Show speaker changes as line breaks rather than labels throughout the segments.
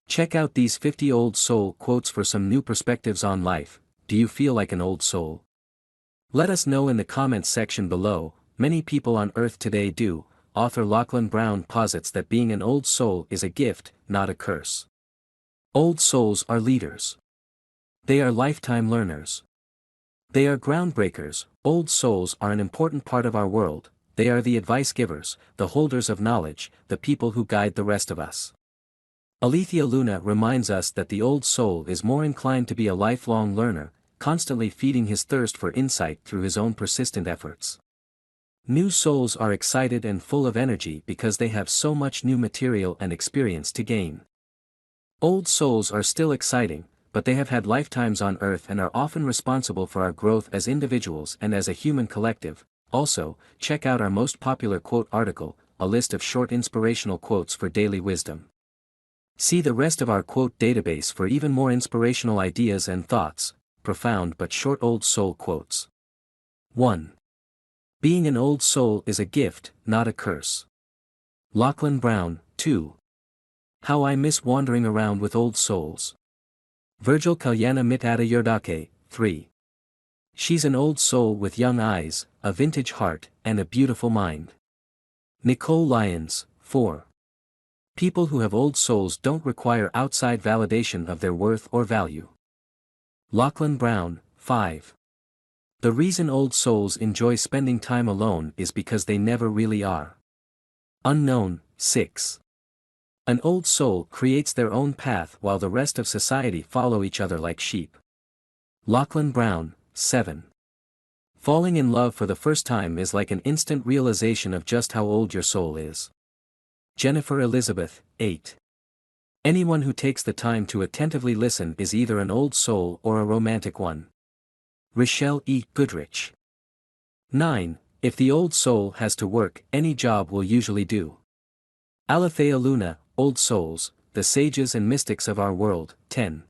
Check out these 50 old soul quotes for some new perspectives on life. Do you feel like an old soul? Let us know in the comments section below. Many people on earth today do. Author Lachlan Brown posits that being an old soul is a gift, not a curse. Old souls are leaders. They are lifetime learners. They are groundbreakers. Old souls are an important part of our world. They are the advice givers, the holders of knowledge, the people who guide the rest of us. Alethia Luna reminds us that the old soul is more inclined to be a lifelong learner, constantly feeding his thirst for insight through his own persistent efforts. New souls are excited and full of energy because they have so much new material and experience to gain. Old souls are still exciting, but they have had lifetimes on earth and are often responsible for our growth as individuals and as a human collective. Also, check out our most popular quote article, a list of short inspirational quotes for daily wisdom. See the rest of our quote database for even more inspirational ideas and thoughts, profound but short old soul quotes. 1. Being an old soul is a gift, not a curse. Lachlan Brown. 2. How I miss wandering around with old souls. Virgil Kalyana Mitata Yerdake. 3. She's an old soul with young eyes, a vintage heart, and a beautiful mind. Nicole Lyons. 4. People who have old souls don't require outside validation of their worth or value. Lachlan Brown. 5. The reason old souls enjoy spending time alone is because they never really are. Unknown. 6. An old soul creates their own path while the rest of society follow each other like sheep. Lachlan Brown. 7. Falling in love for the first time is like an instant realization of just how old your soul is. Jennifer Elizabeth. 8. Anyone who takes the time to attentively listen is either an old soul or a romantic one. Rochelle E. Goodrich. 9. If the old soul has to work, any job will usually do. Alethia Luna. Old souls, the sages and mystics of our world. 10.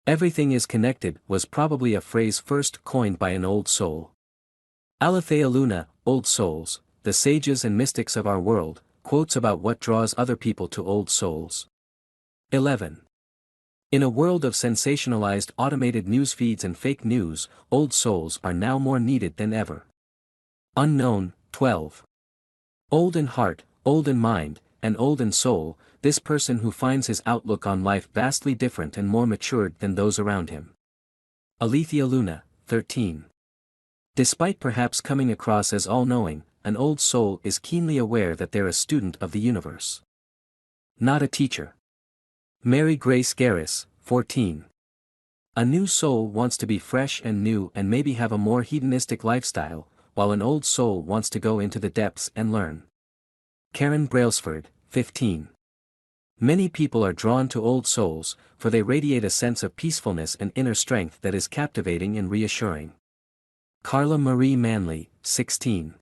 Everything is connected was probably a phrase first coined by an old soul. Alethia Luna. Old souls, the sages and mystics of our world. Quotes about what draws other people to old souls. 11. In a world of sensationalized automated news feeds and fake news, old souls are now more needed than ever. Unknown. 12. Old in heart, old in mind, and old in soul, this person who finds his outlook on life vastly different and more matured than those around him. Alethia Luna. 13. Despite perhaps coming across as all-knowing, an old soul is keenly aware that they're a student of the universe. Not a teacher. Mary Grace Garris. 14. A new soul wants to be fresh and new and maybe have a more hedonistic lifestyle, while an old soul wants to go into the depths and learn. Karen Brailsford. 15. Many people are drawn to old souls, for they radiate a sense of peacefulness and inner strength that is captivating and reassuring. Carla Marie Manley. 16.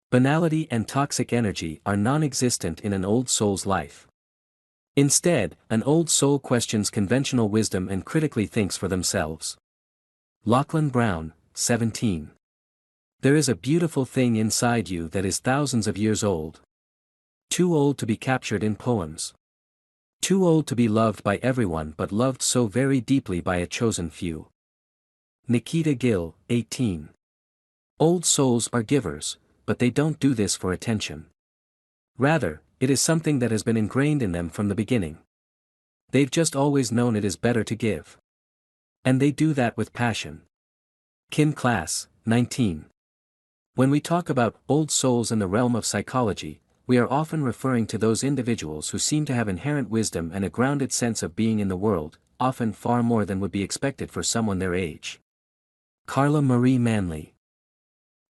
Banality and toxic energy are non-existent in an old soul's life. Instead, an old soul questions conventional wisdom and critically thinks for themselves. Lachlan Brown. 17. There is a beautiful thing inside you that is thousands of years old. Too old to be captured in poems. Too old to be loved by everyone but loved so very deeply by a chosen few. Nikita Gill. 18. Old souls are givers, but they don't do this for attention. Rather, it is something that has been ingrained in them from the beginning. They've just always known it is better to give. And they do that with passion. Kim Class. 19. When we talk about old souls in the realm of psychology, we are often referring to those individuals who seem to have inherent wisdom and a grounded sense of being in the world, often far more than would be expected for someone their age. Carla Marie Manley.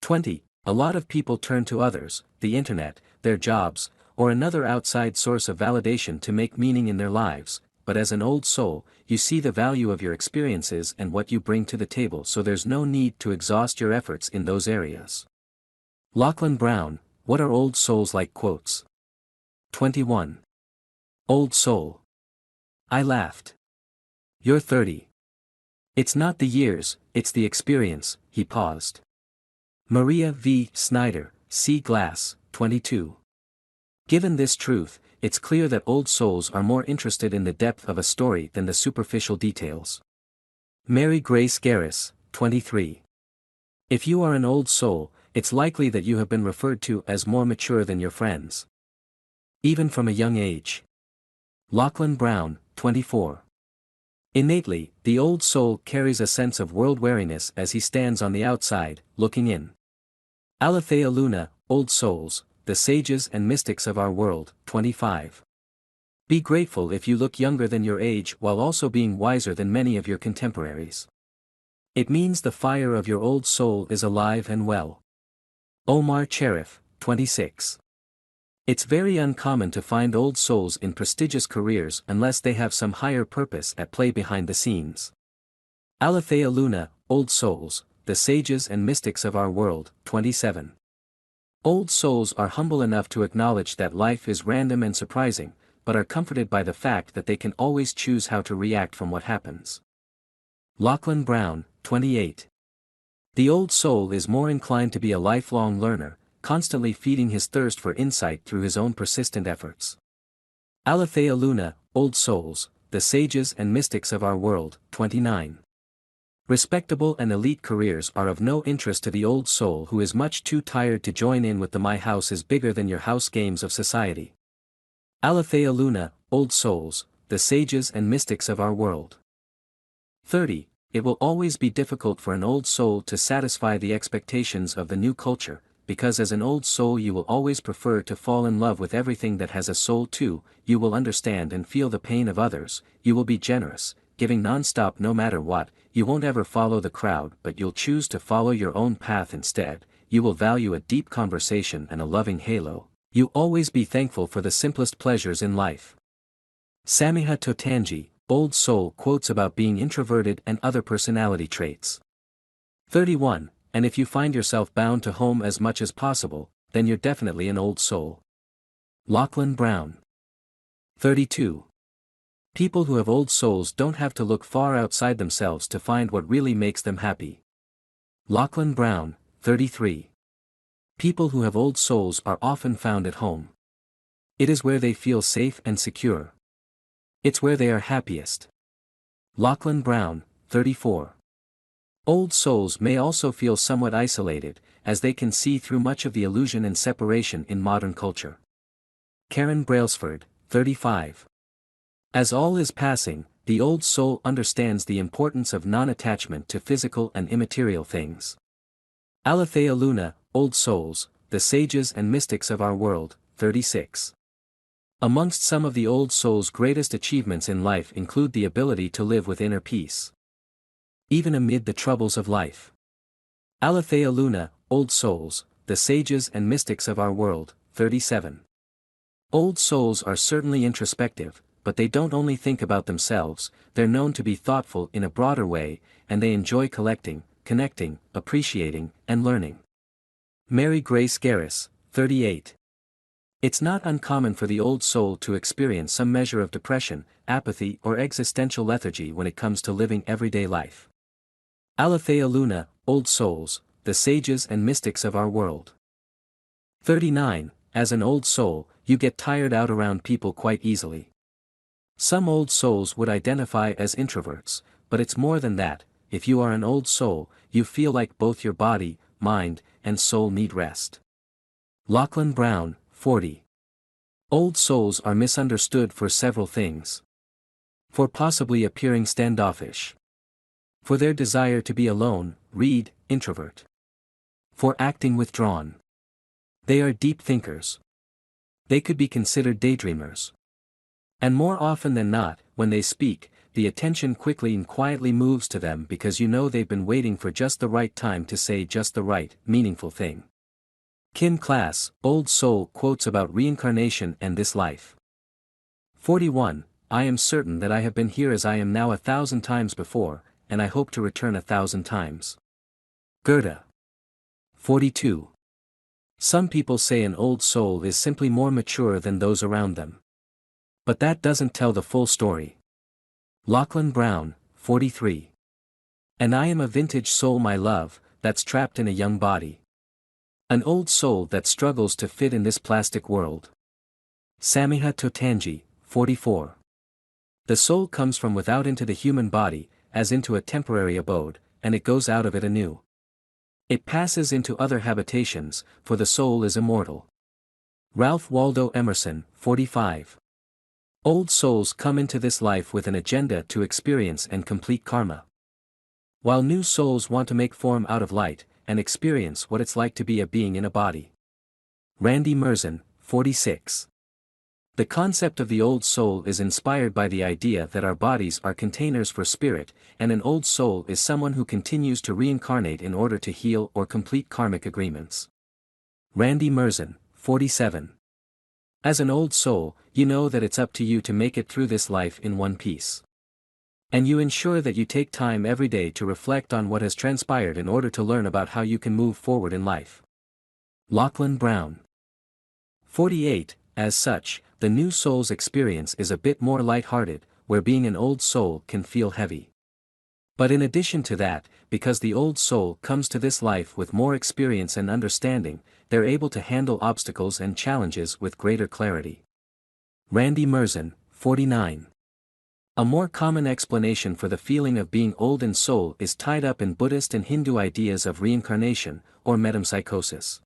20. A lot of people turn to others, the internet, their jobs, or another outside source of validation to make meaning in their lives, but as an old soul, you see the value of your experiences and what you bring to the table, so there's no need to exhaust your efforts in those areas. Lachlan Brown. What are old souls like? Quotes. 21. Old soul. I laughed. You're 30. It's not the years, it's the experience. He paused. Maria V. Snyder, C. Glass. 22. Given this truth, it's clear that old souls are more interested in the depth of a story than the superficial details. Mary Grace Garris, 23. If you are an old soul, it's likely that you have been referred to as more mature than your friends. Even from a young age. Lachlan Brown, 24. Innately, the old soul carries a sense of world-weariness as he stands on the outside, looking in. Alethia Luna, Old Souls, the Sages and Mystics of Our World, 25. Be grateful if you look younger than your age while also being wiser than many of your contemporaries. It means the fire of your old soul is alive and well. Omar Cherif, 26. It's very uncommon to find old souls in prestigious careers unless they have some higher purpose at play behind the scenes. Alethia Luna, Old Souls, the Sages and Mystics of Our World, 27. Old souls are humble enough to acknowledge that life is random and surprising, but are comforted by the fact that they can always choose how to react from what happens. Lachlan Brown, 28. The old soul is more inclined to be a lifelong learner, constantly feeding his thirst for insight through his own persistent efforts. Alethia Luna, Old Souls, the Sages and Mystics of Our World, 29. Respectable and elite careers are of no interest to the old soul who is much too tired to join in with the "my house is bigger than your house" games of society. Alethia Luna, Old Souls, the Sages and Mystics of Our World. 30. It will always be difficult for an old soul to satisfy the expectations of the new culture, because as an old soul you will always prefer to fall in love with everything that has a soul too. You will understand and feel the pain of others, you will be generous, giving non-stop no matter what, you won't ever follow the crowd but you'll choose to follow your own path instead, you will value a deep conversation and a loving halo, you always be thankful for the simplest pleasures in life. Samiha Totanji, Old Soul, quotes about being introverted and other personality traits. 31. And if you find yourself bound to home as much as possible, then you're definitely an old soul. Lachlan Brown. 32. People who have old souls don't have to look far outside themselves to find what really makes them happy. Lachlan Brown, 33. People who have old souls are often found at home. It is where they feel safe and secure. It's where they are happiest. Lachlan Brown, 34. Old souls may also feel somewhat isolated, as they can see through much of the illusion and separation in modern culture. Karen Brailsford, 35. As all is passing, the old soul understands the importance of non-attachment to physical and immaterial things. Alethia Luna, Old Souls, the Sages and Mystics of Our World, 36. Amongst some of the old soul's greatest achievements in life include the ability to live with inner peace, even amid the troubles of life. Alethia Luna, Old Souls, the Sages and Mystics of Our World, 37. Old souls are certainly introspective, but they don't only think about themselves, they're known to be thoughtful in a broader way, and they enjoy collecting, connecting, appreciating, and learning. Mary Grace Garris, 38. It's not uncommon for the old soul to experience some measure of depression, apathy, or existential lethargy when it comes to living everyday life. Alethia Luna, Old Souls, the Sages and Mystics of Our World. 39. As an old soul, you get tired out around people quite easily. Some old souls would identify as introverts, but it's more than that. If you are an old soul, you feel like both your body, mind, and soul need rest. Lachlan Brown, 40. Old souls are misunderstood for several things. For possibly appearing standoffish. For their desire to be alone, read, introvert. For acting withdrawn. They are deep thinkers. They could be considered daydreamers. And more often than not, when they speak, the attention quickly and quietly moves to them because you know they've been waiting for just the right time to say just the right, meaningful thing. Kim Class, Old Soul, quotes about reincarnation and this life. 41. I am certain that I have been here as I am now 1,000 times before, and I hope to return 1,000 times. Goethe. 42. Some people say an old soul is simply more mature than those around them. But that doesn't tell the full story. Lachlan Brown, 43. And I am a vintage soul, my love, that's trapped in a young body. An old soul that struggles to fit in this plastic world. Samiha Totangi, 44. The soul comes from without into the human body, as into a temporary abode, and it goes out of it anew. It passes into other habitations, for the soul is immortal. Ralph Waldo Emerson, 45. Old souls come into this life with an agenda to experience and complete karma. While new souls want to make form out of light, and experience what it's like to be a being in a body. Randy Mersenne, 46. The concept of the old soul is inspired by the idea that our bodies are containers for spirit, and an old soul is someone who continues to reincarnate in order to heal or complete karmic agreements. Randy Mersenne, 47. As an old soul, you know that it's up to you to make it through this life in one piece. And you ensure that you take time every day to reflect on what has transpired in order to learn about how you can move forward in life. Lachlan Brown. 48. As such, the new soul's experience is a bit more light-hearted, where being an old soul can feel heavy. But in addition to that, because the old soul comes to this life with more experience and understanding, they're able to handle obstacles and challenges with greater clarity. Randy Mersenne, 49. A more common explanation for the feeling of being old in soul is tied up in Buddhist and Hindu ideas of reincarnation, or metempsychosis.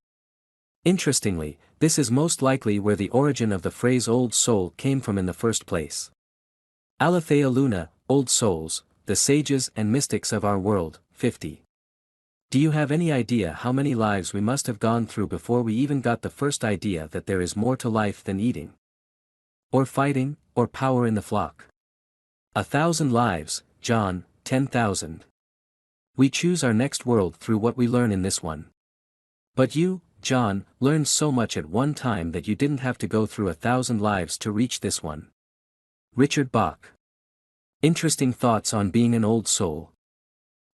Interestingly, this is most likely where the origin of the phrase old soul came from in the first place. Alethia Luna, Old Souls, the Sages and Mystics of Our World, 50. Do you have any idea how many lives we must have gone through before we even got the first idea that there is more to life than eating? Or fighting, or power in the flock? 1,000 lives, John, 10,000. We choose our next world through what we learn in this one. But you, John, learned so much at one time that you didn't have to go through 1,000 lives to reach this one. Richard Bach. Interesting thoughts on being an old soul.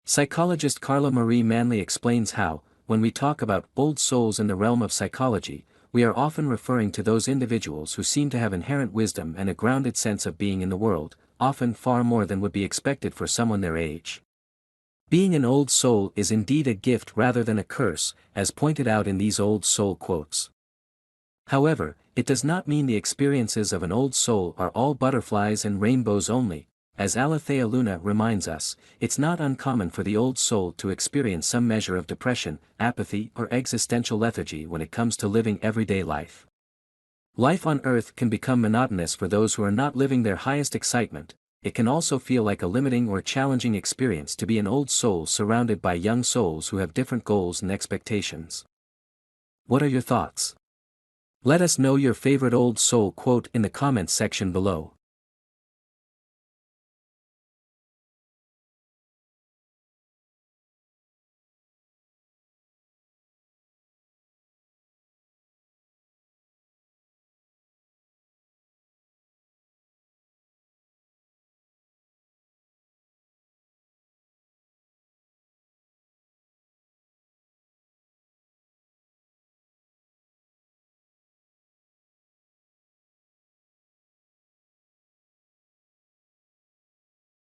Psychologist Carla Marie Manley explains how, when we talk about old souls in the realm of psychology, we are often referring to those individuals who seem to have inherent wisdom and a grounded sense of being in the world, often far more than would be expected for someone their age. Being an old soul is indeed a gift rather than a curse, as pointed out in these old soul quotes. However, it does not mean the experiences of an old soul are all butterflies and rainbows only. As Alethia Luna reminds us, it's not uncommon for the old soul to experience some measure of depression, apathy or existential lethargy when it comes to living everyday life. Life on earth can become monotonous for those who are not living their highest excitement. It can also feel like a limiting or challenging experience to be an old soul surrounded by young souls who have different goals and expectations. What are your thoughts? Let us know your favorite old soul quote in the comments section below.